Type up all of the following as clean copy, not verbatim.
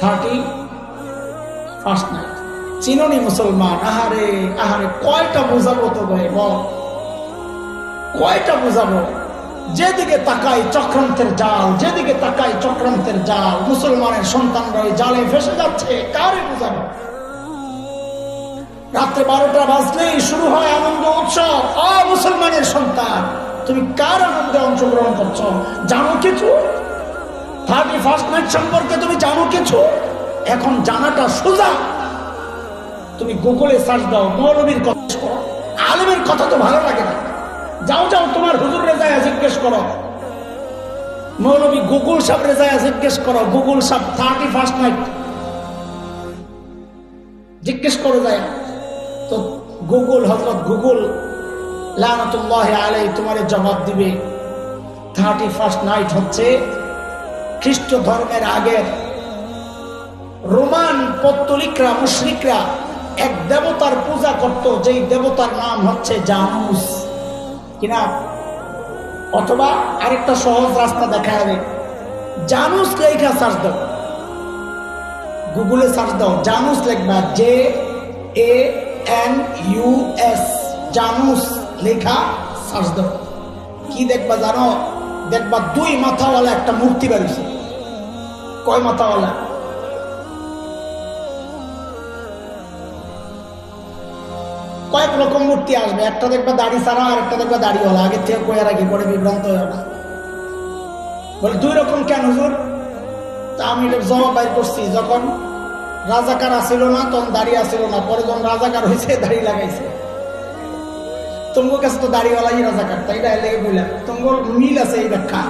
31st night. চিননি মুসলমান? আহারে আহারে, কয়টা বোঝাবো তো ভাই, বল কয়টা বোঝাবো? যেদিকে তাকাই চক্রান্তের জাল, যেদিকে তাকাই চক্রান্তের জাল। মুসলমানের সন্তানরা ওই জালে ফেসে যাচ্ছে, কারে বোঝাবো? রাত্রে 12টা বাজলেই শুরু হয় আনন্দ উৎসব। মুসলমানের সন্তান, তুমি কার আনন্দে অংশগ্রহণ করছো? জানো কিছু 31st নাইট সম্পর্কে? তুমি জানো কিছু? এখন জানাটা সোজা। তুমি গুগলে সার্চ দাও, মৌলবীর কথা করো, আলেমের কথা তো ভালো লাগে না। যাও যাও তোমার হুজুরে যায় জিজ্ঞেস করো, মৌলবী গুগল সাহেবরে যায় জিজ্ঞেস করো, গুগল সাহেব 31st নাইট জিজ্ঞেস করো যায়। তো গুগল, হযরত গুগল লানাতুল্লাহি আলাইহি তোমার জবাব দিবে 31st নাইট হচ্ছে খ্রিস্ট ধর্মের আগের রোমান পত্তলিকরা, মুশরিকরা এক দেবতার পূজা করত, যেই দেবতার নাম হচ্ছে জানুস। কিনা? অথবা আরেকটা সহজ রাস্তা দেখা যাবে, জানুস লেখা সার্চ দাও, গুগলে সার্চ দাও, জানুস লিখবা, JANUS, জানুস লেখা সার্চ দাও। কি দেখবা জানো? দেখবা 2 মাথাওয়ালা একটা মূর্তি বেরিয়েছে। কয় মাথাওয়ালা? কয়েক রকম মূর্তি আসবে। একটা দেখবা দাড়ি ছাড়া, আর একটা দেখবা দাড়িওয়ালা। আগে থেকে কয়ে রাখি, পরে বিভ্রান্ত হয়ে না। বলে 2 রকম কেন হুজুর? তা আমি এটা জবাব বাইর করছি, যখন রাজাকার আসিল না তখন দাড়ি আসিল না, পরে যখন রাজাকার হয়েছে দাড়ি লাগাইছে। তোমার কাছে তো দাড়িওয়ালাই রাজাকার, তাই না? লেগে বললাম তোমার মিল আছে এই ব্যাখ্যা।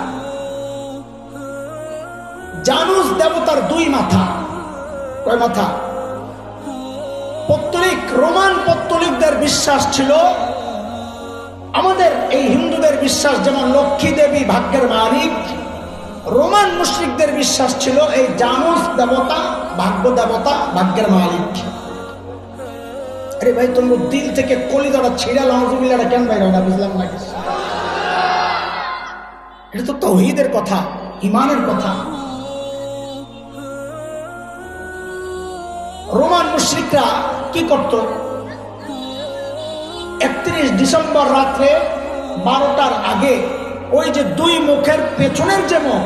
জানুস দেবতার 2 মাথা। কয় মাথা? পত্তলিক, রোমান পত্তলিকদের বিশ্বাস ছিল, আমাদের এই হিন্দুদের বিশ্বাস যেমন লক্ষ্মী দেবী ভাগ্যের মালিক, রোমান মুশরিকদের বিশ্বাস ছিল এই জানুস দেবতা ভাগ্য দেবতা, ভাগ্যের মালিক। আরে ভাই, তোমার দিল থেকে কলিজাটা ছিঁড়া লাউজুবিল্লাহটা কেন বাইরে ওটা বুঝলাম না। এটা তো তাওহীদের কথা, ঈমানের কথা। রোমান মুশরিকরা কি করত? 31 ডিসেম্বর রাত্রে 12টার আগে ওই যে 2 মুখের পেছনের যে মুখ,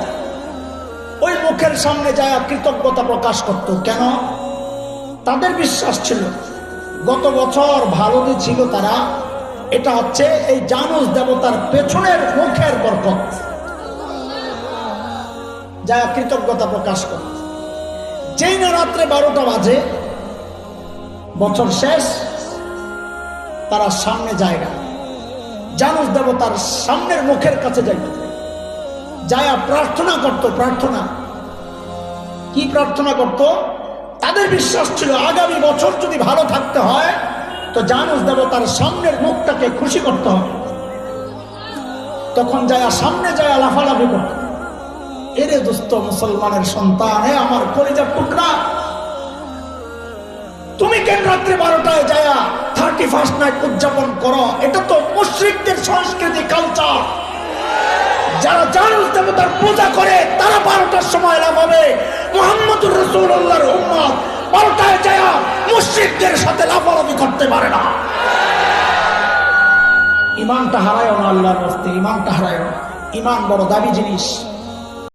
ওই মুখের সামনে যায় কৃতজ্ঞতা প্রকাশ করত। কেন? তাদের বিশ্বাস ছিল গত বছর ভালো যে ছিল তারা, এটা হচ্ছে এই জানুস দেবতার পেছনের মুখের বরকত। যায় কৃতজ্ঞতা প্রকাশ করত। যেই না রাত্রে 12টা বাজে, বছর শেষ, তারা সামনে জায়গা জানুস দেবতার সামনের মুখের কাছে যাইত, যায়া প্রার্থনা করত। প্রার্থনা কি প্রার্থনা করত? তাদের বিশ্বাস ছিল আগামী বছর যদি ভালো থাকতে হয় তো জানুস দেবতার সামনের মুখটাকে খুশি করতে হবে। তখন যায়া সামনে যায়া লাফালাফি করত। এরে দোস্ত, মুসলমানের সন্তান, হে আমার কলিজার টুকরা, তুমি কেন রাত্রে 12টায় যায়া 31st নাইট উদযাপন করো? এটা তো মুশরিকদের সংস্কৃতি, কালচার। যারা জানুস দেবতার পূজা করে তারা 12টার সময় লাফাবে। মুহাম্মদুর রাসূলুল্লাহর উম্মত 12টায় যায়া মুশরিকদের সাথে লাফালাফি করতে পারে না। ইমানটা হারায় না, আল্লাহর রাস্তায় ইমানটা হারায় না। ইমান বড় দামি জিনিস।